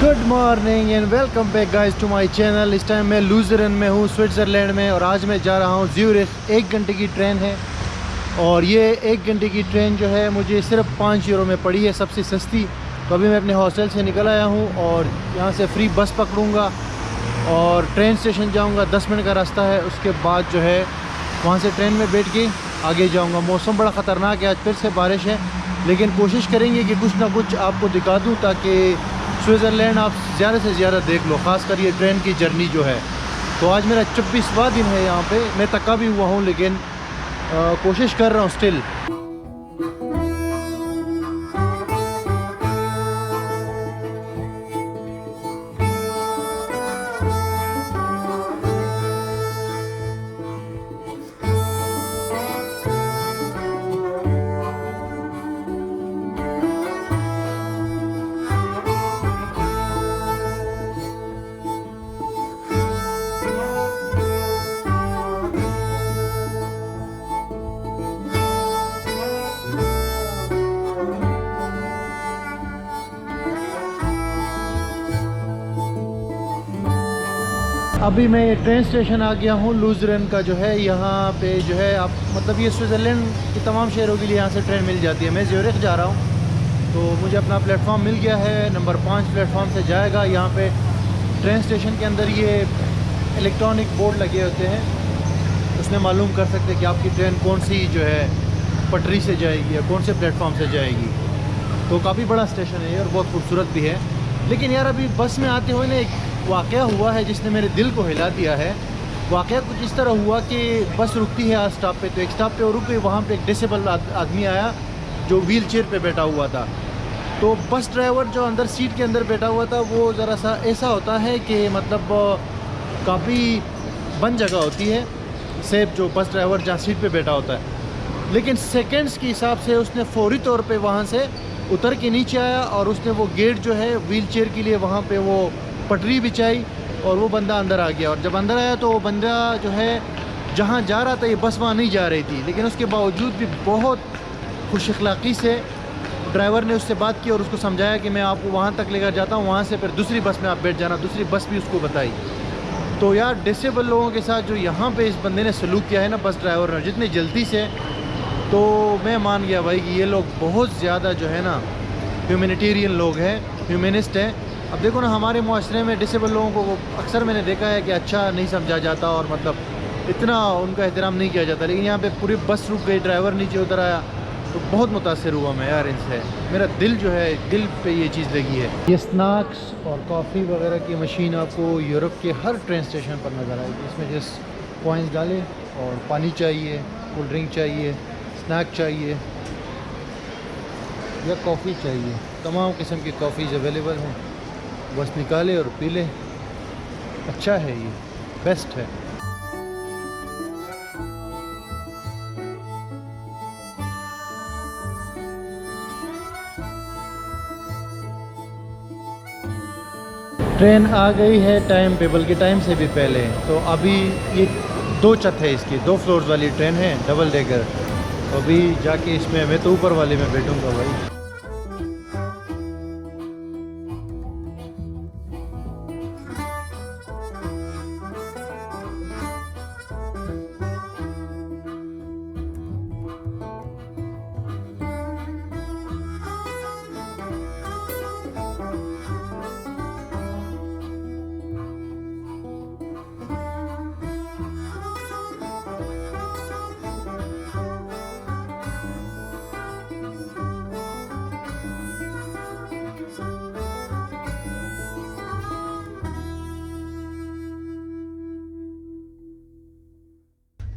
Good morning and welcome back guys to my channel. इस time मैं लुज़रन में हूँ, स्विट्ज़रलैंड में, और आज मैं जा रहा हूँ ज़्यूरिख। 1 घंटे की ट्रेन है और ये 1 घंटे की ट्रेन जो है मुझे सिर्फ 5 यूरो में पड़ी है, सबसे सस्ती। तो अभी मैं अपने हॉस्टल से निकल आया हूँ और यहाँ से फ्री बस पकड़ूँगा और ट्रेन स्टेशन जाऊँगा। 10 मिनट का रास्ता है। उसके बाद जो है वहाँ से ट्रेन में बैठ के आगे जाऊँगा। मौसम बड़ा ख़तरनाक है, आज फिर से बारिश है, लेकिन कोशिश करेंगे कि कुछ ना कुछ आपको दिखा दूँ ताकि स्विट्ज़रलैंड आप ज़्यादा से ज़्यादा देख लो, ख़ासकर ये ट्रेन की जर्नी जो है। तो आज मेरा 24वां दिन है यहाँ पे। मैं थका भी हुआ हूँ लेकिन कोशिश कर रहा हूँ स्टिल। अभी मैं ट्रेन स्टेशन आ गया हूँ लुज़रन का जो है। यहाँ पे जो है आप मतलब ये स्विट्ज़रलैंड के तमाम शहरों के लिए यहाँ से ट्रेन मिल जाती है। मैं ज़्यूरिख जा रहा हूँ तो मुझे अपना प्लेटफॉर्म मिल गया है। नंबर 5 प्लेटफॉर्म से जाएगा। यहाँ पे ट्रेन स्टेशन के अंदर ये इलेक्ट्रॉनिक बोर्ड लगे होते हैं, उसमें मालूम कर सकते हैं कि आपकी ट्रेन कौन सी जो है पटरी से जाएगी या कौन से प्लेटफॉर्म से जाएगी। तो काफ़ी बड़ा स्टेशन है और बहुत खूबसूरत भी है। लेकिन यार अभी बस में आते हुए ना एक वाक़या हुआ है जिसने मेरे दिल को हिला दिया है। वाक़या कुछ इस तरह हुआ कि बस रुकती है आज स्टॉप पे, तो एक स्टॉप पे और रुक गई। वहाँ पे एक डिसेबल आदमी आया जो व्हील चेयर पर बैठा हुआ था। तो बस ड्राइवर जो अंदर सीट के अंदर बैठा हुआ था वो ज़रा सा ऐसा होता है कि मतलब काफ़ी बंद जगह होती है सेफ, जो बस ड्राइवर जहाँ सीट पे बैठा होता है। लेकिन सेकंड्स के हिसाब से उसने फौरी तौर पे वहाँ से उतर के नीचे आया और उसने वो गेट जो है व्हील चेयर के लिए वहाँ पे वो पटरी बिछाई और वो बंदा अंदर आ गया। और जब अंदर आया तो वो बंदा जो है जहाँ जा रहा था ये बस वहाँ नहीं जा रही थी, लेकिन उसके बावजूद भी बहुत खुश अखलाक़ी से ड्राइवर ने उससे बात की और उसको समझाया कि मैं आपको वहाँ तक लेकर जाता हूँ, वहाँ से फिर दूसरी बस में आप बैठ जाना। दूसरी बस भी उसको बताई। तो यार डिसेबल लोगों के साथ जो यहाँ पे इस बंदे ने सलूक किया है ना, बस ड्राइवर ने, जितनी जल्दी से, तो मैं मान गया भाई कि ये लोग बहुत ज़्यादा जो है ना ह्यूमैनिटेरियन लोग हैं, ह्यूमनिस्ट हैं। अब देखो ना हमारे मुआशरे में डिसेबल लोगों को अक्सर मैंने देखा है कि अच्छा नहीं समझा जाता और मतलब इतना उनका एहतराम नहीं किया जाता। लेकिन यहाँ पे पूरी बस रुक गई, ड्राइवर नीचे उतर आया, तो बहुत मुतासिर हुआ मैं यार इनसे। मेरा दिल जो है, दिल पे ये चीज़ लगी है। ये स्नैक्स और कॉफ़ी वगैरह की मशीन आपको यूरोप के हर ट्रेन स्टेशन पर नज़र आएगी। इसमें जस्ट कॉइन्स डालें और पानी चाहिए, कोल्ड ड्रिंक चाहिए, स्नैक चाहिए या कॉफ़ी चाहिए, तमाम किस्म की कॉफ़ीज़ अवेलेबल हैं। बस निकाले और पी लें। अच्छा है, ये बेस्ट है। ट्रेन आ गई है टाइम पे, बल्कि टाइम से भी पहले। तो अभी ये 2 छत है इसकी, 2 फ्लोर्स वाली ट्रेन है, डबल डेकर। तो अभी जाके इसमें मैं तो ऊपर वाले में बैठूंगा भाई।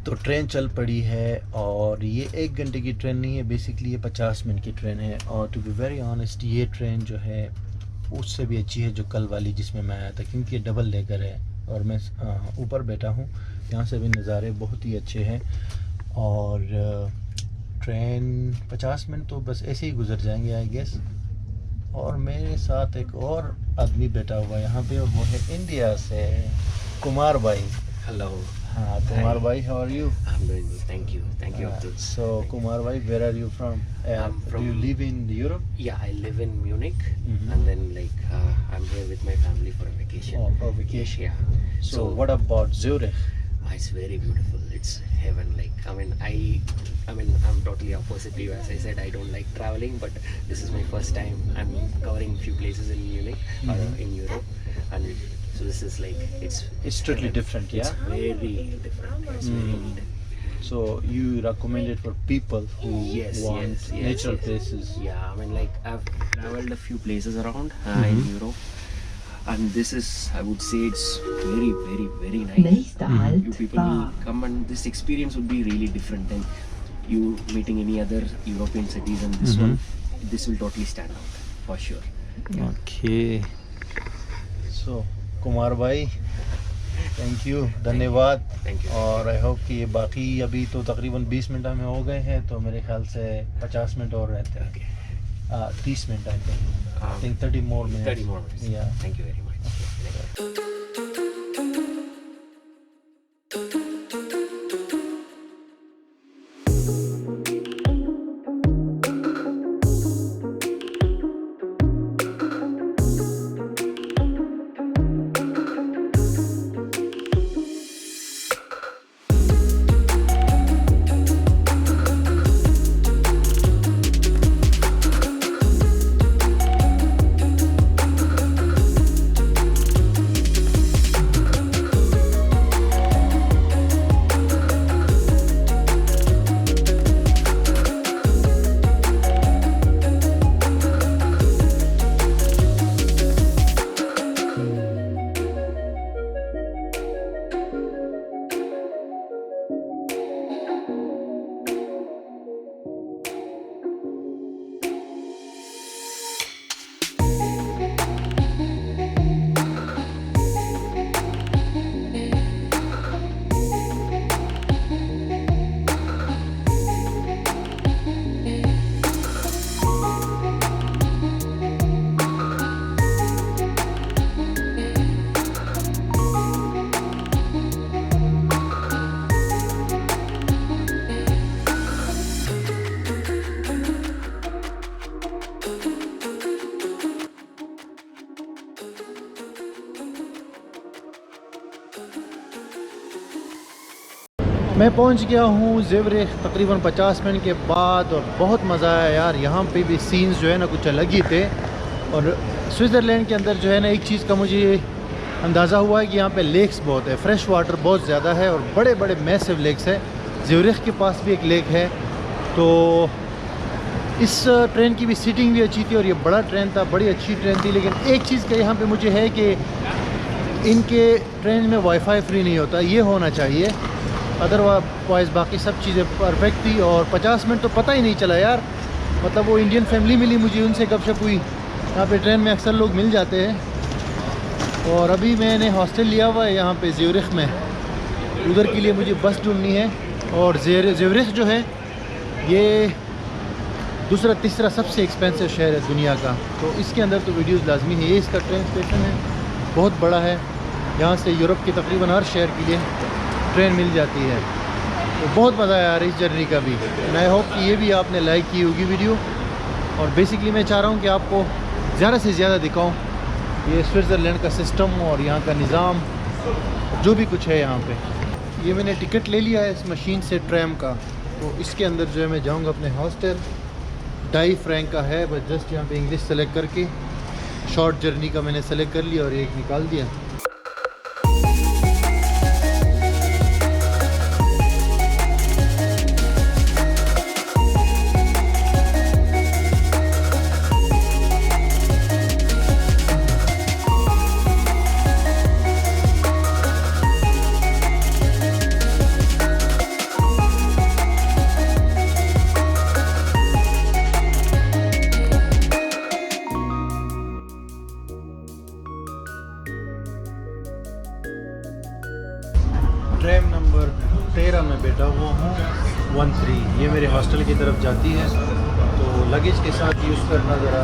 तो ट्रेन चल पड़ी है और ये 1 घंटे की ट्रेन नहीं है, बेसिकली ये 50 मिनट की ट्रेन है। और टू बी वेरी ऑनेस्ट ये ट्रेन जो है उससे भी अच्छी है जो कल वाली जिसमें मैं आया था, क्योंकि ये डबल डेकर है और मैं ऊपर बैठा हूँ। यहाँ से भी नज़ारे बहुत ही अच्छे हैं और ट्रेन 50 मिनट तो बस ऐसे ही गुजर जाएंगे आई गेस। और मेरे साथ एक और आदमी बैठा हुआ है यहाँ पे, वो है इंडिया से कुमार भाई। हेलो। हाँ कुमार भाई, how are you? I am doing good, thank you Abdul. So Kumar bhai, where are you from? I'm from, do you live in Europe? yeah, I live in Munich. Mhm. And then like I'm here with vacation. Oh, for vacation. Yeah. So what about Zurich? It's very beautiful. It's heaven. Like I mean, I'm totally opposite to you. As I said, I don't like traveling, but this is my first time. I'm covering few places in Munich or in Europe, and so this is like it's totally heaven. different, yeah? It's very different. It's very different. So you recommend it for people who want natural places? Yeah, I mean, like I've traveled a few places around in Europe, and this is, I would say, it's very, very, very nice. Nächster Halt You people will Bar. come, and this experience would be really different than you meeting any other European cities, and this one, this will totally stand out for sure. Okay. So Kumar भाई, thank you, धन्यवाद। Thank you. और I hope कि ये बाकी अभी तो तकरीबन 20 minute में हो गए हैं, तो मेरे ख्याल से 50 मिनट और रहते हैं। 30 minute I think 30 more minutes. 30 more minutes. Yeah. Thank you very much. मैं पहुंच गया हूँ ज़ुरिख तकरीबन 50 मिनट के बाद, और बहुत मज़ा आया यार। यहाँ पे भी सीन्स जो है ना कुछ अलग ही थे। और स्विट्ज़रलैंड के अंदर जो है ना एक चीज़ का मुझे अंदाज़ा हुआ है कि यहाँ पे लेक्स बहुत है, फ्रेश वाटर बहुत ज़्यादा है और बड़े बड़े मैसिव लेक्स है। ज़ुरिख के पास भी एक लेक है। तो इस ट्रेन की भी सीटिंग भी अच्छी थी और ये बड़ा ट्रेन था, बड़ी अच्छी ट्रेन थी। लेकिन एक चीज़ का यहाँ पे मुझे है कि इनके ट्रेन में वाईफाई फ्री नहीं होता, ये होना चाहिए। अदरवाइज़ बाकी सब चीज़ें परफेक्ट थी। और 50 मिनट तो पता ही नहीं चला यार। मतलब वो इंडियन फैमिली मिली मुझे, उनसे गपशप हुई। यहाँ पे ट्रेन में अक्सर लोग मिल जाते हैं। और अभी मैंने हॉस्टल लिया हुआ है यहाँ पे ज़ुरिख में, उधर के लिए मुझे बस ढूंढनी है। और ज़ुरिख जो है ये दूसरा तीसरा सबसे एक्सपेंसिव शहर है दुनिया का। तो इसके अंदर तो वीडियोज़ लाजमी है। ये इसका ट्रेन स्टेशन है, बहुत बड़ा है। यहाँ से यूरोप के तकरीबन हर शहर के लिए ट्रेन मिल जाती है। तो बहुत मज़ा आया यार इस जर्नी का भी। एंड आई होप कि ये भी आपने लाइक की होगी वीडियो। और बेसिकली मैं चाह रहा हूँ कि आपको ज़्यादा से ज़्यादा दिखाऊँ ये स्विट्ज़रलैंड का सिस्टम और यहाँ का निज़ाम, जो भी कुछ है यहाँ पे। ये मैंने टिकट ले लिया है इस मशीन से ट्रैम का। तो इसके अंदर जो है मैं जाऊँगा अपने हॉस्टल। 2.5 फ्रैंक का है, बस जस्ट यहाँ पे इंग्लिश सेलेक्ट करके शॉर्ट जर्नी का मैंने सेलेक्ट कर लिया और एक निकाल दिया। ट्रेन नंबर 13 में बैठा हुआ हूँ, 13। ये मेरे हॉस्टल की तरफ जाती है। तो लगेज के साथ यूज़ करना ज़रा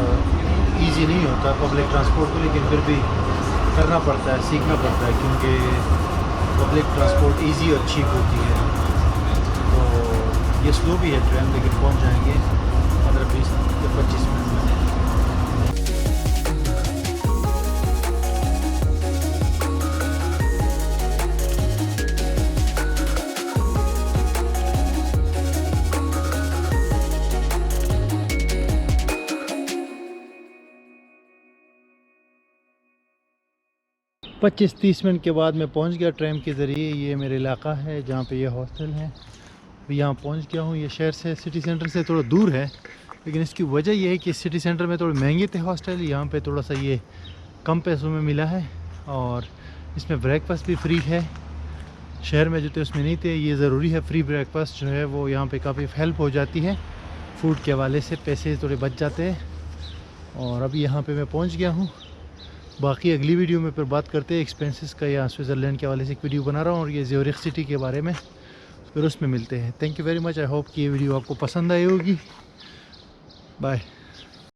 इजी नहीं होता पब्लिक ट्रांसपोर्ट को, लेकिन फिर भी करना पड़ता है, सीखना पड़ता है, क्योंकि पब्लिक ट्रांसपोर्ट इजी और चीप होती है। तो ये स्लो भी है ट्रेन, लेकिन पहुँच जाएंगे 15-20 या 25 मिनट में। 25-30 मिनट के बाद मैं पहुंच गया ट्रेन के ज़रिए। ये मेरा इलाका है जहाँ पे ये हॉस्टल है। अभी यहाँ पहुंच गया हूँ। ये शहर से, सिटी सेंटर से थोड़ा दूर है, लेकिन इसकी वजह यह है कि सिटी सेंटर में थोड़े महंगे थे हॉस्टल, यहाँ पे थोड़ा सा ये कम पैसों में मिला है और इसमें ब्रेकफास्ट भी फ्री है। शहर में जो थे उसमें नहीं थे। ये ज़रूरी है, फ्री ब्रेकफास्ट जो है वो यहाँ पे काफ़ी हेल्प हो जाती है। फूड के हवाले से पैसे थोड़े बच जाते हैं। और अभी यहाँ पे मैं पहुँच गया हूँ। बाकी अगली वीडियो में फिर बात करते हैं एक्सपेंसेस का, या स्विट्ज़रलैंड के हवाले से एक वीडियो बना रहा हूँ और ये ज़्यूरिख सिटी के बारे में, फिर उसमें मिलते हैं। Thank you very much. I hope कि ये वीडियो आपको पसंद आई होगी। बाय।